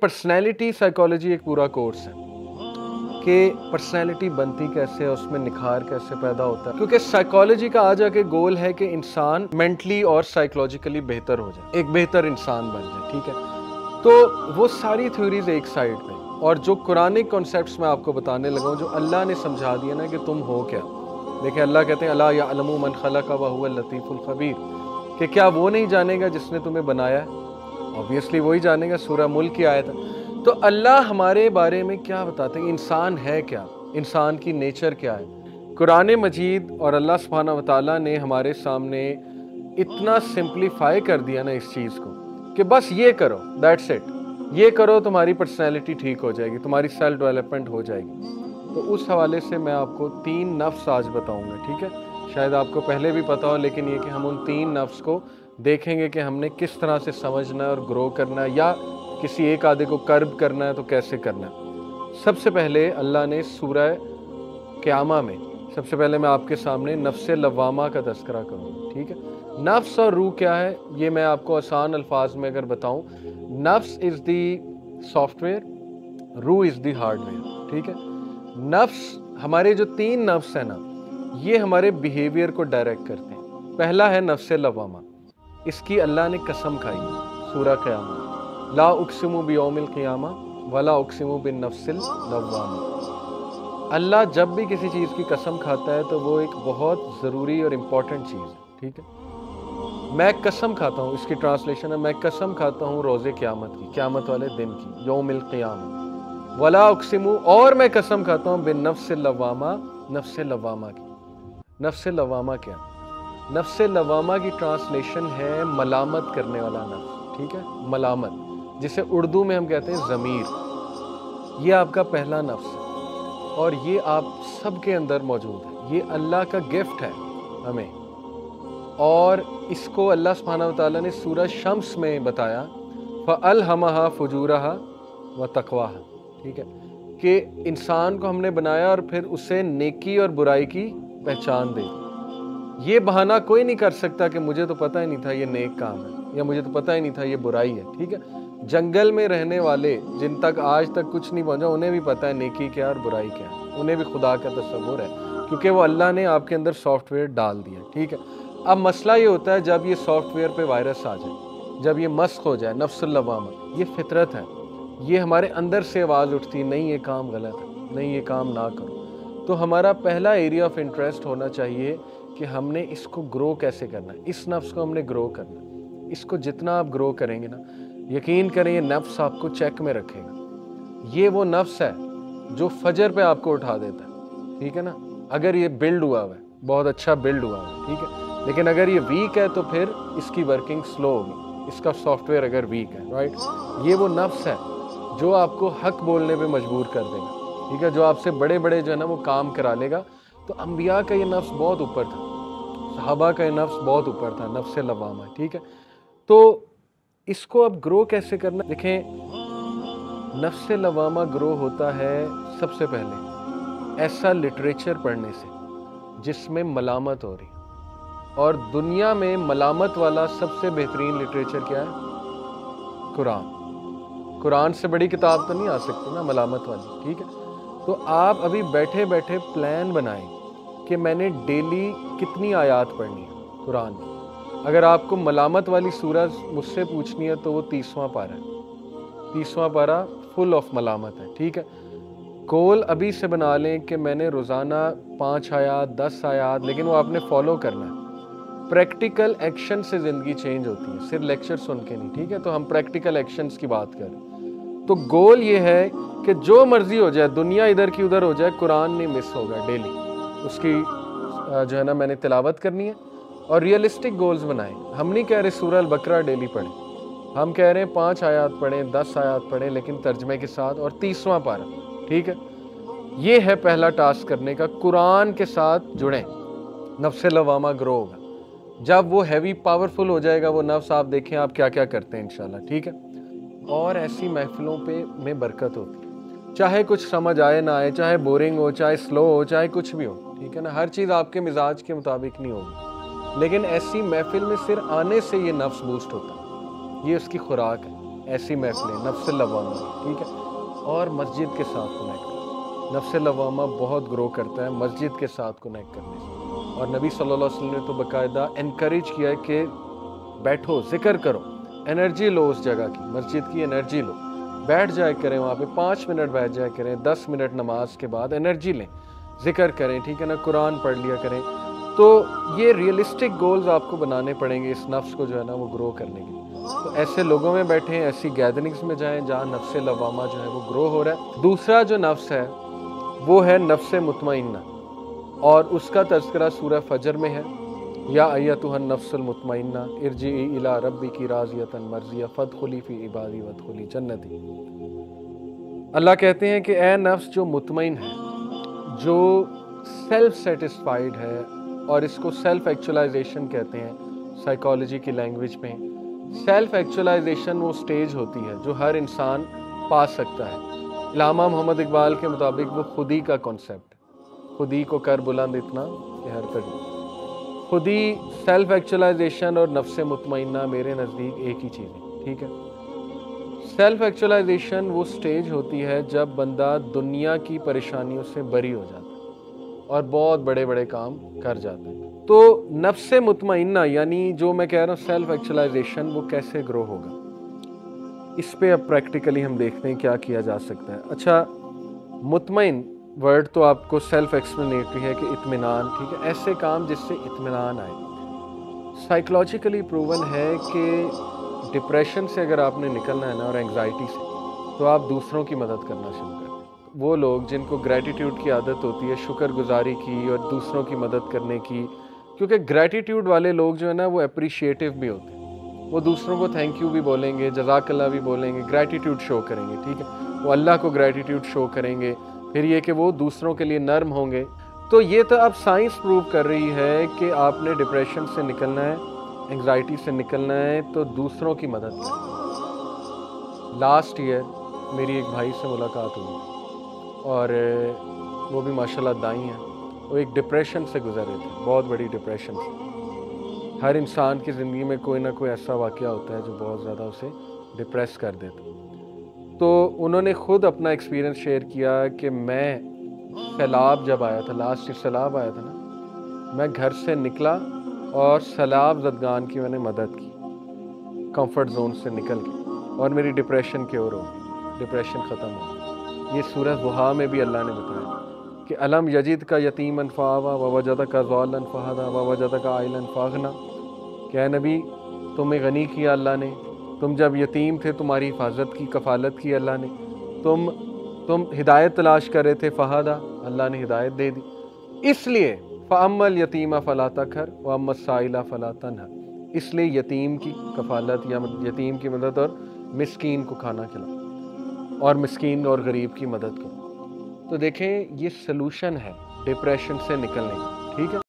Personality psychology एक पूरा course है कि पर्सनैलिटी बनती कैसे है, उसमें निखार कैसे पैदा होता है, क्योंकि साइकोलॉजी का आ जाके गोल है कि इंसान मेंटली और साइकोलॉजिकली बेहतर हो जाए, एक बेहतर इंसान बन जाए। ठीक है, तो वो सारी थ्योरीज एक साइड पे, और जो कुरानिक कॉन्सेप्ट्स मैं आपको बताने लगा हूँ, जो अल्लाह ने समझा दिया ना कि तुम हो क्या। देखिए अल्लाह कहते हैं अला यअलमु मन खलक़ व हुवल लतीफ़ुल ख़बीर, कि क्या वो नहीं जानेगा जिसने तुम्हें बनाया है। ऑब्वियसली वही जानेगा, सूरह मुल्क की आयत है। तो अल्लाह हमारे बारे में क्या बताते हैं, इंसान है क्या, इंसान की नेचर क्या है। कुरान मजीद और अल्लाह सुब्हानहू व तआला ने हमारे सामने इतना सिंप्लीफाई कर दिया ना इस चीज़ को कि बस ये करो, दैट्स इट, ये करो, तुम्हारी पर्सनैलिटी ठीक हो जाएगी, तुम्हारी सेल्फ डेवलपमेंट हो जाएगी। तो उस हवाले से मैं आपको 3 नफ्स आज बताऊंगा। ठीक है, शायद आपको पहले भी पता हो, लेकिन ये कि हम उन 3 नफ्स को देखेंगे कि हमने किस तरह से समझना है और ग्रो करना है, या किसी एक आधे को कर्ब करना है तो कैसे करना है। सबसे पहले अल्लाह ने सूरह क़यामा में, सबसे पहले मैं आपके सामने नफ्स लवामा का तज़किरा करूँगा। ठीक है, नफ्स और रूह क्या है ये मैं आपको आसान अल्फाज में अगर बताऊँ, नफ्स इज़ दी सॉफ्टवेयर, रूह इज़ दी हार्डवेयर। ठीक है, नफ्स, हमारे जो 3 नफ्स है ना, ये हमारे बिहेवियर को डायरेक्ट करते हैं। पहला है नफ्स लवामा, इसकी अल्लाह ने कसम खाई सूरह क़यामा, ला उक़सिमु बियौमिल क़ियामा वला उक़सिमु बिन नफ्सिल लव्वामा। अल्लाह जब भी किसी चीज़ की कसम खाता है तो वो एक बहुत ज़रूरी और इम्पॉर्टेंट चीज़ है। ठीक है, मैं कसम खाता हूँ, इसकी ट्रांसलेशन है, मैं कसम खाता हूँ रोज़े क़यामत की, क़यामत वाले दिन की, यौमिल क़ियामा, वला उक़सिमु, और मैं कसम खाता हूँ बिन नफ्सिल लव्वामा, नफ्स लव्वामा की। नफ्स लव्वामा क्या? नफ्स लवामा की ट्रांसलेशन है मलामत करने वाला नफ्स। ठीक है, मलामत, जिसे उर्दू में हम कहते हैं ज़मीर। ये आपका पहला नफ्स है और ये आप सबके अंदर मौजूद है। ये अल्लाह का गिफ्ट है हमें, और इसको अल्लाह सुब्हानहू व तआला ने सूरह शम्स में बताया, फ़अल्हमहा फ़ुजूरहा व तक़वाहा। ठीक है, कि इंसान को हमने बनाया और फिर उसे नेकी और बुराई की पहचान दे दी। ये बहाना कोई नहीं कर सकता कि मुझे तो पता ही नहीं था ये नेक काम है, या मुझे तो पता ही नहीं था ये बुराई है। ठीक है, जंगल में रहने वाले जिन तक आज तक कुछ नहीं पहुंचा, उन्हें भी पता है नेकी क्या और बुराई क्या है, उन्हें भी खुदा का तसव्वुर है, क्योंकि वो अल्लाह ने आपके अंदर सॉफ्टवेयर डाल दिया। ठीक है, अब मसला ये होता है जब ये सॉफ्टवेयर पे वायरस आ जाए, जब ये मस्क हो जाए, नफ्सुल लवामा, ये फितरत है, ये हमारे अंदर से आवाज़ उठती है, नहीं ये काम गलत है, नहीं ये काम ना करो। तो हमारा पहला एरिया ऑफ इंटरेस्ट होना चाहिए कि हमने इसको ग्रो कैसे करना है। इस नफ्स को हमने ग्रो करना है। इसको जितना आप ग्रो करेंगे ना, यकीन करें ये नफ्स आपको चेक में रखेगा। ये वो नफ्स है जो फजर पे आपको उठा देता है। ठीक है ना, अगर ये बिल्ड हुआ है, बहुत अच्छा बिल्ड हुआ है, ठीक है, लेकिन अगर ये वीक है तो फिर इसकी वर्किंग स्लो होगी, इसका सॉफ्टवेयर अगर वीक है, राइट। ये वो नफ्स है जो आपको हक बोलने पे मजबूर कर देगा। ठीक है, जो आपसे बड़े बड़े जो है ना वो काम करा लेगा। तो अंबिया का ये नफ्स बहुत ऊपर था, सहाबा का ये नफ्स बहुत ऊपर था, नफ्स लवामा। ठीक है, तो इसको अब ग्रो कैसे करना, देखें नफ्स लवामा ग्रो होता है सबसे पहले ऐसा लिटरेचर पढ़ने से जिसमें मलामत हो रही, और दुनिया में मलामत वाला सबसे बेहतरीन लिटरेचर क्या है? कुरान। कुरान से बड़ी किताब तो नहीं आ सकती ना मलामत वाली। ठीक है, तो आप अभी बैठे बैठे प्लान बनाएं कि मैंने डेली कितनी आयात पढ़नी है कुरान की। अगर आपको मलामत वाली सूरह मुझसे पूछनी है तो वो 30वां पारा है। 30वां पारा फुल ऑफ मलामत है। ठीक है, गोल अभी से बना लें कि मैंने रोज़ाना 5 आयात 10 आयात, लेकिन वो आपने फॉलो करना है। प्रैक्टिकल एक्शन से ज़िंदगी चेंज होती है, सिर्फ लेक्चर सुन के नहीं। ठीक है, तो हम प्रैक्टिकल एक्शंस की बात करें तो गोल ये है कि जो मर्जी हो जाए, दुनिया इधर की उधर हो जाए, कुरान नहीं मिस होगा। डेली उसकी जो है ना मैंने तिलावत करनी है, और रियलिस्टिक गोल्स बनाएं। हम नहीं कह रहे सूरह अल-बकरा डेली पढ़ें, हम कह रहे हैं 5 आयात पढ़ें, 10 आयात पढ़ें, लेकिन तर्जमे के साथ, और 30वां पारा। ठीक है, ये है पहला टास्क करने का, कुरान के साथ जुड़ें, नफ्स लवामा ग्रो होगा। जब वो हैवी पावरफुल हो जाएगा वो नफ्स, आप देखें आप क्या क्या करते हैं इंशाल्लाह। ठीक है, और ऐसी महफिलों पे में बरकत होती है, चाहे कुछ समझ आए ना आए, चाहे बोरिंग हो, चाहे स्लो हो, चाहे कुछ भी हो। ठीक है ना, हर चीज़ आपके मिजाज के मुताबिक नहीं होगी, लेकिन ऐसी महफिल में सिर्फ आने से ये नफ्स बूस्ट होता है, ये उसकी खुराक है। ایسی محفلیں نفس لوامہ، ٹھیک ہے، اور مسجد کے ساتھ کنیکٹ کریں۔ نفس لوامہ بہت گرو کرتا ہے مسجد کے ساتھ کنیکٹ کرنے سے، اور نبی صلی اللہ علیہ وسلم نے تو باقاعدہ انکریج کیا ہے کہ بیٹھو، ذکر کرو، انرجی لو اس جگہ کی، مسجد کی انرجی لو، بیٹھ جائے کریں وہاں پہ 5 منٹ بیٹھ جائے کریں، 10 منٹ نماز کے بعد انرجی لیں، ذکر کریں، ٹھیک ہے نا، قرآن پڑھ لیا کریں۔ تو یہ ریئلسٹک گولز آپ کو بنانے پڑیں گے اس نفس کو جو ہے نا وہ گرو کرنے کے لیے۔ تو ایسے لوگوں میں بیٹھیں، ایسی گیدرنگز میں جائیں جہاں نفس لوامہ جو ہے وہ گرو ہو رہا ہے۔ دوسرا جو نفس ہے وہ ہے نفس مطمئنہ، اور اس کا تذکرہ سورہ فجر میں ہے، یا ایتھا النفس المطمئنہ ارجعی الی ربک راضیۃ مرضیہ فادخلی فی عبادی وادخلی جنتی۔ اللہ کہتے ہیں کہ اے نفس جو مطمئن ہے، جو سیلف سیٹسفائیڈ ہے، اور اس کو سیلف ایکچولائزیشن کہتے ہیں سائیکالوجی کی لینگویج میں۔ سیلف ایکچولائزیشن وہ سٹیج ہوتی ہے جو ہر انسان پا سکتا ہے۔ علامہ محمد اقبال کے مطابق وہ خودی کا کانسیپٹ، خودی کو کر بلند اتنا کہ ہر کر خودی، سیلف ایکچولائزیشن اور نفس مطمئنہ میرے نزدیک ایک ہی چیز ہے، ٹھیک ہے۔ سیلف ایکچولائزیشن وہ سٹیج ہوتی ہے جب بندہ دنیا کی پریشانیوں سے بری ہو جاتا ہے اور بہت بڑے بڑے کام کر جاتا ہے۔ تو نفس مطمئنہ یعنی جو میں کہہ رہا ہوں سیلف ایکچولائزیشن، وہ کیسے گرو ہوگا، اس پہ اب پریکٹیکلی ہم دیکھتے ہیں کیا کیا جا سکتا ہے۔ اچھا، مطمئن ورڈ تو آپ کو سیلف ایکسپلینیٹری ہے کہ اطمینان، ٹھیک ہے، ایسے کام جس سے اطمینان آئے۔ سائیکلوجیکلی پروون ہے کہ ڈپریشن سے اگر آپ نے نکلنا ہے نا، اور انگزائٹی سے، تو آپ دوسروں کی مدد کرنا شروع کریں۔ وہ لوگ جن کو گریٹیٹیوڈ کی عادت ہوتی ہے، شکر گزاری کی اور دوسروں کی مدد کرنے کی، کیونکہ گریٹیٹیوڈ والے لوگ جو ہے نا وہ اپریشیٹیو بھی ہوتے ہیں، وہ دوسروں کو تھینک یو بھی بولیں گے، جزاک اللہ بھی بولیں گے، گریٹیٹیوڈ شو کریں گے، ٹھیک ہے، وہ اللہ کو گریٹیٹیوڈ شو کریں گے، پھر یہ کہ وہ دوسروں کے لیے نرم ہوں گے۔ تو یہ تو اب سائنس پروو کر رہی ہے کہ آپ نے ڈپریشن سے نکلنا ہے، انگزائٹی سے نکلنا ہے، تو دوسروں کی مدد کریں۔ لاسٹ ایئر میری ایک بھائی سے ملاقات ہوئی، اور وہ بھی ماشاءاللہ دائی ہیں، وہ ایک ڈپریشن سے گزر رہے تھے، بہت بڑی ڈپریشن سے۔ ہر انسان کی زندگی میں کوئی نہ کوئی ایسا واقعہ ہوتا ہے جو بہت زیادہ اسے ڈپریس کر دیتا۔ تو انہوں نے خود اپنا ایکسپیرینس شیئر کیا کہ میں سیلاب جب آیا تھا، لاسٹ سیلاب آیا تھا نا، میں گھر سے نکلا اور سیلاب زدگان کی میں نے مدد کی، کمفرٹ زون سے نکل کے، اور میری ڈپریشن کیور ہو گئی، ڈپریشن ختم ہو گئی۔ یہ سورہ ضحیٰ میں بھی اللہ نے بتایا کہ الم یجد کا یتیمن فآویٰ ووجدک ضالا فہدیٰ ووجدک عائلا فاغنیٰ، کہ اے نبی تمہیں غنی کیا اللہ نے، تم جب یتیم تھے تمہاری حفاظت کی، کفالت کی اللہ نے، تم ہدایت تلاش کر رہے تھے، فہدیٰ اللہ نے ہدایت دے دی، اس لیے فَأَمَّا الْيَتِيمَ فَلَا تَقْهَرْ وَأَمَّا السَّائِلَ فَلَا تَنْهَرْ، اس لیے یتیم کی کفالت یا یتیم کی مدد اور مسکین کو کھانا کھلاؤ اور مسکین اور غریب کی مدد کرو۔ تو دیکھیں یہ سلوشن ہے ڈپریشن سے نکلنے کا، ٹھیک ہے۔